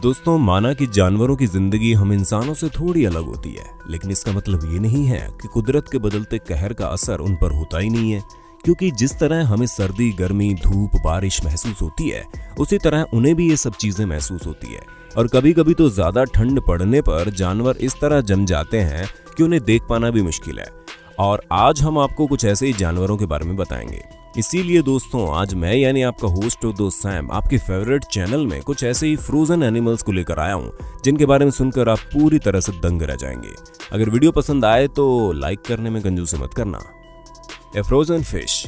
दोस्तों, माना कि जानवरों की जिंदगी हम इंसानों से थोड़ी अलग होती है, लेकिन इसका मतलब ये नहीं है कि कुदरत के बदलते कहर का असर उन पर होता ही नहीं है। क्योंकि जिस तरह हमें सर्दी, गर्मी, धूप, बारिश महसूस होती है, उसी तरह उन्हें भी ये सब चीजें महसूस होती है। और कभी कभी तो ज्यादा ठंड पड़ने पर जानवर इस तरह जम जाते हैं कि उन्हें देख पाना भी मुश्किल है। और आज हम आपको कुछ ऐसे ही जानवरों के बारे में बताएंगे। इसीलिए दोस्तों, आज मैं यानी आपका होस्ट और दोस्त सैम आपके फेवरेट चैनल में कुछ ऐसे ही फ्रोजन एनिमल्स को लेकर आया हूं, जिनके बारे में सुनकर आप पूरी तरह से दंग रह जाएंगे। अगर वीडियो पसंद आए तो लाइक करने में कंजूसी मत करना। ए फ्रोजन फिश।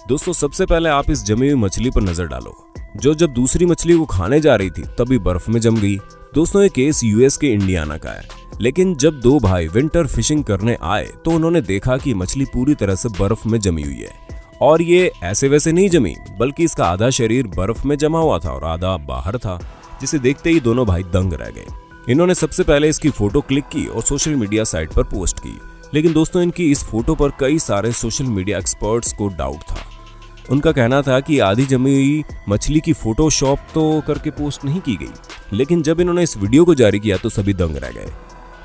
दोस्तों, सबसे पहले आप इस जमी हुई मछली पर नजर डालो, जो जब दूसरी मछली को खाने जा रही थी तभी बर्फ में जम गई। दोस्तों, ये केस यूएस के इंडियाना का है। लेकिन जब दो भाई विंटर फिशिंग करने आए तो उन्होंने देखा कि मछली पूरी तरह से बर्फ में जमी हुई है। और ये ऐसे वैसे नहीं जमी, बल्कि इसका आधा शरीर बर्फ में जमा हुआ था और आधा बाहर था, जिसे देखते ही दोनों भाई दंग रह गए। इन्होंने सबसे पहले इसकी फोटो क्लिक की और सोशल मीडिया साइट पर पोस्ट की। लेकिन दोस्तों, इनकी इस फोटो पर कई सारे सोशल मीडिया एक्सपर्ट्स को डाउट था। उनका कहना था कि आधी जमी हुई मछली की फोटोशॉप तो करके पोस्ट नहीं की गई। लेकिन जब इन्होंने इस वीडियो को जारी किया तो सभी दंग रह गए,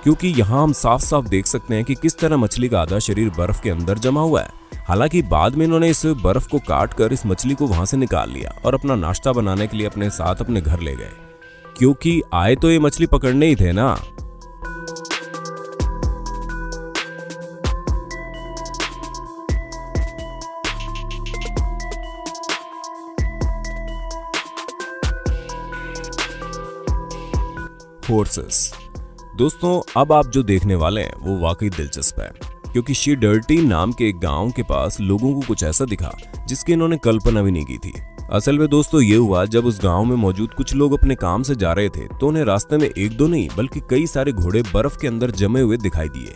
क्योंकि यहाँ हम साफ साफ देख सकते हैं कि किस तरह मछली का आधा शरीर बर्फ के अंदर जमा हुआ है। हालांकि बाद में इन्होंने इस बर्फ को काट कर इस मछली को वहां से निकाल लिया और अपना नाश्ता बनाने के लिए अपने साथ अपने घर ले गए, क्योंकि आए तो ये मछली पकड़ने ही थे ना। हॉर्सेस। दोस्तों, अब आप जो देखने वाले हैं वो वाकई दिलचस्प है, क्योंकि शी डर्टी नाम के एक गांव के पास लोगों को कुछ ऐसा दिखा जिसकी इन्होंने कल्पना भी नहीं की थी। असल में दोस्तों, ये हुआ जब उस गांव में मौजूद कुछ लोग अपने काम से जा रहे थे तो उन्हें रास्ते में एक दो नहीं बल्कि कई सारे घोड़े बर्फ के अंदर जमे हुए दिखाई दिए,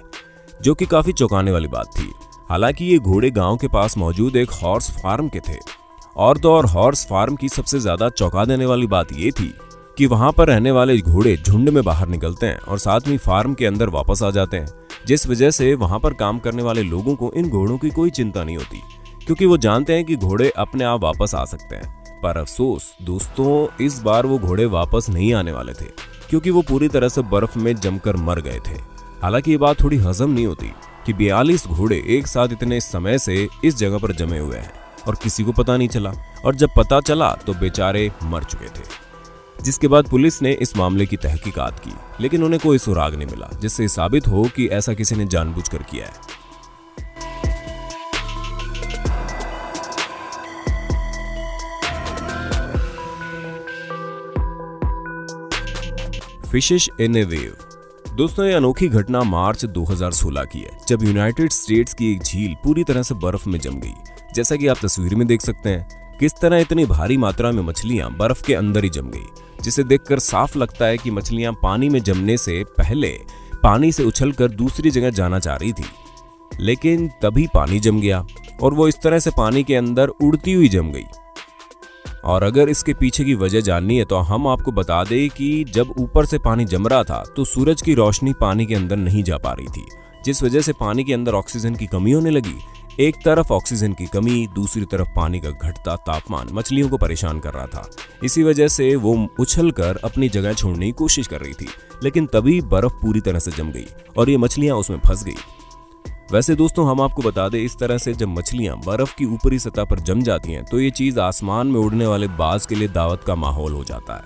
जो कि काफी चौंकाने वाली बात थी। हालांकि ये घोड़े गाँव के पास मौजूद एक हॉर्स फार्म के थे। और तो और हॉर्स फार्म की सबसे ज्यादा चौंका देने वाली बात ये थी कि वहां पर रहने वाले घोड़े झुंड में बाहर निकलते हैं और साथ में फार्म के अंदर वापस आ जाते हैं, जिस वजह से वहां पर काम करने वाले लोगों को इन घोड़ों की कोई चिंता नहीं होती, क्योंकि वो जानते हैं कि घोड़े अपने आप वापस आ सकते हैं। पर अफसोस दोस्तों, इस बार वो घोड़े वापस नहीं आने वाले थे, क्योंकि वो पूरी तरह से बर्फ में जमकर मर गए थे। हालांकि ये बात थोड़ी हजम नहीं होती कि 42 घोड़े एक साथ इतने समय से इस जगह पर जमे हुए हैं और किसी को पता नहीं चला, और जब पता चला तो बेचारे मर चुके थे। जिसके बाद पुलिस ने इस मामले की तहकीकात की, लेकिन उन्हें कोई सुराग नहीं मिला जिससे साबित हो कि ऐसा किसी ने जानबूझकर किया है। Fishes in A wave. दोस्तों, ये अनोखी घटना मार्च 2016 की है, जब यूनाइटेड स्टेट्स की एक झील पूरी तरह से बर्फ में जम गई। जैसा कि आप तस्वीर में देख सकते हैं किस तरह इतनी भारी मात्रा में मछलियां बर्फ के अंदर ही जम गई, जिसे देखकर साफ लगता है कि मछलियां पानी में जमने से पहले पानी से उछलकर दूसरी जगह जाना चाह रही थी। लेकिन तभी पानी जम गया और वो इस तरह से पानी के अंदर उड़ती हुई जम गई। और अगर इसके पीछे की वजह जाननी है तो हम आपको बता दें कि जब ऊपर से पानी जम रहा था तो सूरज की रोशनी पानी के अंदर नहीं जा पा रही थी, जिस वजह से पानी के अंदर ऑक्सीजन की कमी होने लगी। एक तरफ ऑक्सीजन की कमी, दूसरी तरफ पानी का घटता तापमान मछलियों को परेशान कर रहा था। इसी वजह से वो उछलकर अपनी जगह छोड़ने की कोशिश कर रही थी, लेकिन तभी बर्फ पूरी तरह से जम गई और ये मछलियां उसमें फंस गई। वैसे दोस्तों, हम आपको बता दें, इस तरह से जब मछलियां बर्फ की ऊपरी सतह पर जम जाती हैं तो ये चीज आसमान में उड़ने वाले बाज के लिए दावत का माहौल हो जाता है,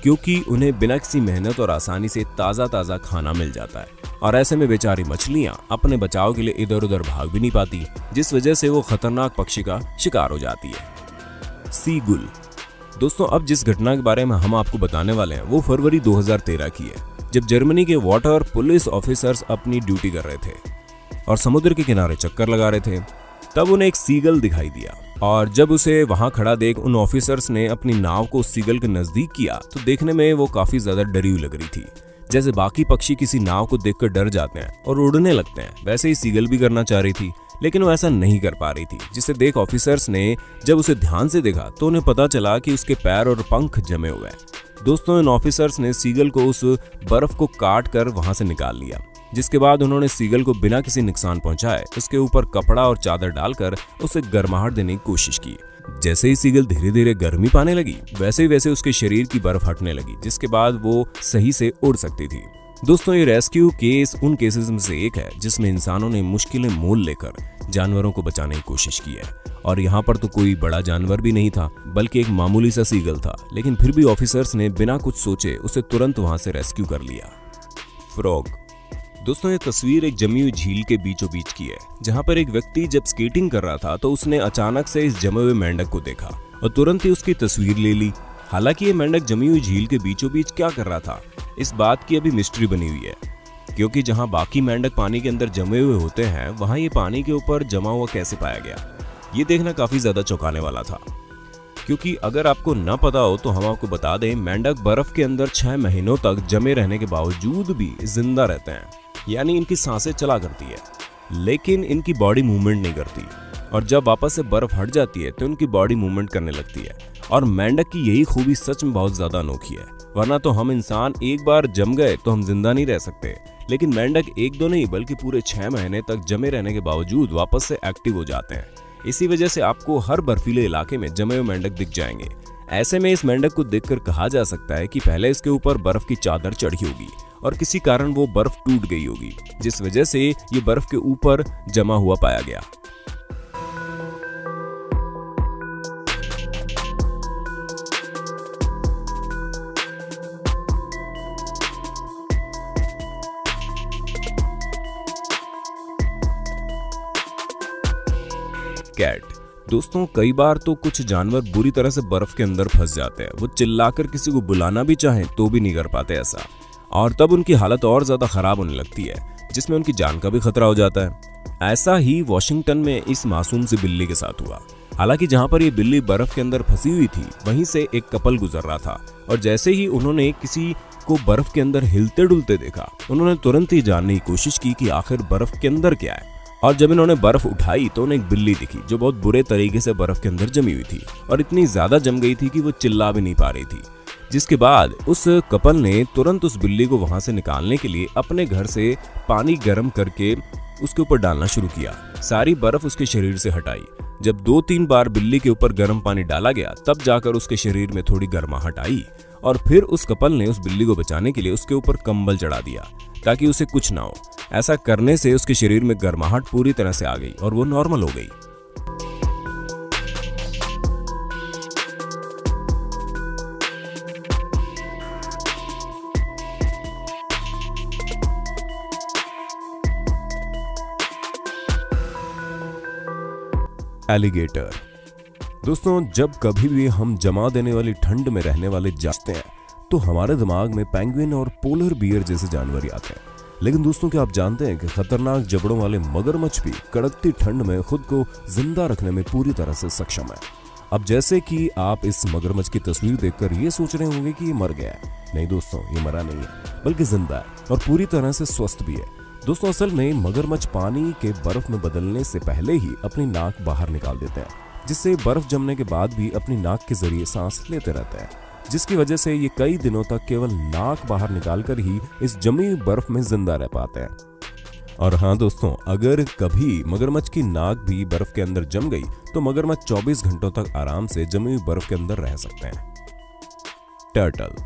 क्योंकि उन्हें बिना किसी मेहनत और आसानी से ताज़ा ताज़ा खाना मिल जाता है। और ऐसे में बेचारी मछलियां अपने बचाव के लिए इधर उधर भाग भी नहीं पाती, जिस वजह से वो खतरनाक पक्षी का शिकार हो जाती है। सीगुल। दोस्तों, अब जिस घटना के बारे में हम आपको बताने वाले हैं वो फरवरी 2013 की है, जब जर्मनी के वाटर पुलिस ऑफिसर्स अपनी ड्यूटी कर रहे थे और समुद्र के किनारे चक्कर लगा रहे थे। तब उन्हें एक सीगल दिखाई दिया, और जब उसे वहां खड़ा देख उन ऑफिसर्स ने अपनी नाव को सीगल के नजदीक किया तो देखने में वो काफी ज्यादा डरी हुई लग रही थी। जैसे बाकी पक्षी किसी नाव को देखकर डर जाते हैं और उड़ने लगते हैं, वैसे ही सीगल भी करना चाह रही थी, लेकिन वो ऐसा नहीं कर पा रही थी। जिसे देख ऑफिसर्स ने जब उसे ध्यान से देखा तो उन्हें पता चला कि उसके पैर और पंख जमे हुए हैं। दोस्तों, इन ऑफिसर्स ने सीगल को उस बर्फ को काट कर वहां से निकाल लिया, जिसके बाद उन्होंने सीगल को बिना किसी नुकसान पहुंचाए उसके ऊपर कपड़ा और चादर डालकर उसे गर्माहट देने की कोशिश की। जैसे ही सीगल धीरे धीरे गर्मी पाने लगी वैसे ही वैसे उसके शरीर की बर्फ हटने लगी, जिसके बाद वो सही से उड़ सकती थी। दोस्तों, ये रेस्क्यू केस उन केसेस में से एक है जिसमें इंसानों ने मुश्किलें मोल लेकर जानवरों को बचाने की कोशिश की है। और यहाँ पर तो कोई बड़ा जानवर भी नहीं था, बल्कि एक मामूली सा सीगल था, लेकिन फिर भी ऑफिसर्स ने बिना कुछ सोचे उसे तुरंत वहां से रेस्क्यू कर लिया। फ्रॉग। दोस्तों, ये तस्वीर एक जमी हुई झील के बीचों बीच की है, जहां पर एक व्यक्ति जब स्केटिंग कर रहा था तो उसने अचानक से इस जमे हुए मेंढक को देखा और तुरंत ही उसकी तस्वीर ले ली। हालांकि ये मेंढक जमी हुई झील के बीचों बीच क्या कर रहा था, इस बात की अभी मिस्ट्री बनी हुई है, क्योंकि जहां बाकी मेंढक पानी के अंदर जमे हुए होते हैं वहां ये पानी के ऊपर जमा हुआ कैसे पाया गया, ये देखना काफी ज्यादा चौंकाने वाला था। क्योंकि अगर आपको न पता हो तो हम आपको बता दें, मेंढक बर्फ के अंदर 6 महीनों तक जमे रहने के बावजूद भी जिंदा रहते हैं, यानी इनकी सांसें चला करती है, लेकिन इनकी बॉडी मूवमेंट नहीं करती। और जब वापस से बर्फ हट जाती है तो इनकी बॉडी मूवमेंट करने लगती है। और मेंढक की यही खूबी सच में बहुत ज्यादा अनोखी है, वरना तो हम इंसान एक बार जम गए तो हम जिंदा नहीं रह सकते, लेकिन मेंढक एक दो नहीं बल्कि पूरे 6 महीने तक जमे रहने के बावजूद वापस से एक्टिव हो जाते हैं। इसी वजह से आपको हर बर्फीले इलाके में जमे हुए मेंढक दिख जाएंगे। ऐसे में इस मेंढक को देखकर कहा जा सकता है कि पहले इसके ऊपर बर्फ की चादर चढ़ी होगी और किसी कारण वो बर्फ टूट गई होगी, जिस वजह से ये बर्फ के ऊपर जमा हुआ पाया गया। कैट। दोस्तों, कई बार तो कुछ जानवर बुरी तरह से बर्फ के अंदर फंस जाते हैं। वो चिल्लाकर किसी को बुलाना भी चाहें तो भी नहीं कर पाते ऐसा, और तब उनकी हालत और ज्यादा खराब होने लगती है, जिसमें उनकी जान का भी खतरा हो जाता है। ऐसा ही वॉशिंगटन में इस मासूम सी बिल्ली के साथ हुआ। हालांकि जहां पर ये बिल्ली बर्फ के अंदर फंसी हुई थी वहीं से एक कपल गुजर रहा था, और जैसे ही उन्होंने किसी को बर्फ के अंदर हिलते डुलते देखा, उन्होंने तुरंत ही जानने की कोशिश की कि आखिर बर्फ के अंदर क्या है। और जब इन्होंने बर्फ उठाई तो उन्हें एक बिल्ली दिखी जो बहुत बुरे तरीके से बर्फ के अंदर जमी हुई थी, और इतनी ज्यादा जम गई थी कि वो चिल्ला भी नहीं पा रही थी। जिसके बाद उस कपल ने तुरंत उस बिल्ली को वहां से निकालने के लिए अपने घर से पानी गर्म करके उसके ऊपर डालना शुरू किया। सारी बर्फ उसके शरीर से हटाई। जब 2-3 बार बिल्ली के ऊपर गर्म पानी डाला गया तब जाकर उसके शरीर में थोड़ी गर्माहट आई, और फिर उस कपल ने उस बिल्ली को बचाने के लिए उसके ऊपर कंबल चढ़ा दिया ताकि उसे कुछ ना हो। ऐसा करने से उसके शरीर में गर्माहट पूरी तरह से आ गई और वो नॉर्मल हो गई। एलिगेटर। दोस्तों, जब कभी भी हम जमा देने वाली ठंड में रहने वाले जाते हैं तो हमारे दिमाग में पेंगुइन और पोलर बियर जैसे जानवर आते हैं। लेकिन दोस्तों, क्या आप जानते हैं कि खतरनाक जबड़ों वाले मगरमच्छ भी कड़कती ठंड में खुद को जिंदा रखने में पूरी तरह से सक्षम है। अब जैसे कि आप इस मगरमच्छ की तस्वीर देखकर ये सोच रहे होंगे कि ये मर गया है। नहीं दोस्तों, ये मरा नहीं है, बल्कि जिंदा है और पूरी तरह से स्वस्थ भी है। दोस्तों, असल में मगरमच्छ पानी के बर्फ में बदलने से पहले ही अपनी नाक बाहर निकाल देते हैं, जिससे बर्फ जमने के बाद भी अपनी नाक के जरिए सांस लेते रहते हैं, जिसकी वजह से ये कई दिनों तक केवल नाक बाहर निकालकर ही इस जमी हुई बर्फ में जिंदा रह पाते हैं। और हाँ दोस्तों, अगर कभी मगरमच्छ की नाक भी बर्फ के अंदर जम गई तो मगरमच्छ 24 घंटों तक आराम से जमी हुई बर्फ के अंदर रह सकते हैं। टर्टल।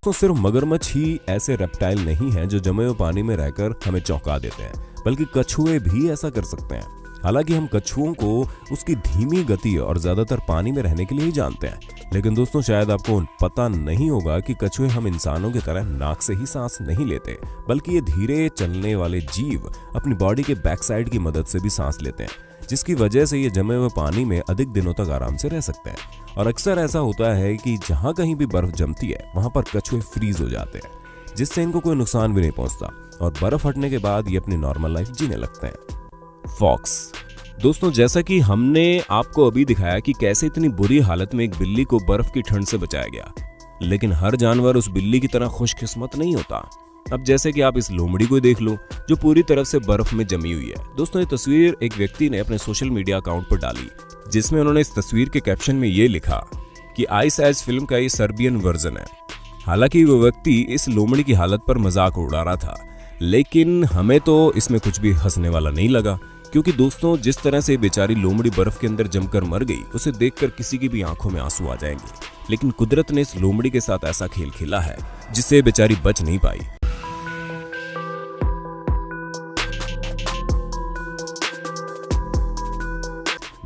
तो सिर्फ मगरमच्छ ही ऐसे रेप्टाइल नहीं हैं जो जमे हुए पानी में रहकर हमें चौंका देते हैं, बल्कि कछुए भी ऐसा कर सकते हैं। हालांकि हम कछुओं को उसकी धीमी गति और ज्यादातर पानी में रहने के लिए ही जानते हैं, लेकिन दोस्तों शायद आपको पता नहीं होगा कि कछुए हम इंसानों की तरह नाक से ही सांस नहीं लेते, बल्कि ये धीरे चलने वाले जीव अपनी बॉडी के बैक साइड की मदद से भी सांस लेते हैं, जिसकी वजह से ये जमे हुए पानी में अधिक दिनों तक आराम से रह सकते हैं। और अक्सर ऐसा होता है कि जहां कहीं भी बर्फ जमती है वहां पर कछुए फ्रीज हो जाते हैं, जिससे इनको कोई नुकसान भी नहीं पहुंचता और बर्फ हटने के बाद ये अपनी नॉर्मल लाइफ जीने लगते हैं। फॉक्स। दोस्तों, जैसा कि हमने आपको अभी दिखाया कि कैसे इतनी बुरी हालत में एक बिल्ली को बर्फ की ठंड से बचाया गया, लेकिन हर जानवर उस बिल्ली की तरह खुशकिस्मत नहीं होता। अब जैसे कि आप इस लोमड़ी को देख लो जो पूरी तरह से बर्फ में जमी हुई है। दोस्तों, ये तस्वीर एक व्यक्ति ने अपने सोशल मीडिया अकाउंट पर डाली, जिसमें उन्होंने इस तस्वीर के कैप्शन में ये लिखा कि आइस एज फिल्म का ये सर्बियन वर्जन है। हालांकि वो व्यक्ति इस लोमड़ी की हालत पर मजाक उड़ा रहा था, लेकिन हमें तो इसमें कुछ भी हंसने वाला नहीं लगा। क्योंकि दोस्तों जिस तरह से बेचारी लोमड़ी बर्फ के अंदर जमकर मर गई, उसे देखकर किसी की भी आंखों में आंसू आ जाएंगे। लेकिन कुदरत ने इस लोमड़ी के साथ ऐसा खेल खेला है जिससे बेचारी बच नहीं पाई।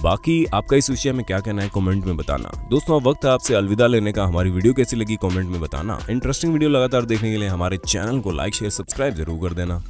बाकी आपका इस विषय में क्या कहना है कमेंट में बताना। दोस्तों अब वक्त है आपसे अलविदा लेने का। हमारी वीडियो कैसी लगी कमेंट में बताना। इंटरेस्टिंग वीडियो लगातार देखने के लिए हमारे चैनल को लाइक शेयर सब्सक्राइब जरूर कर देना।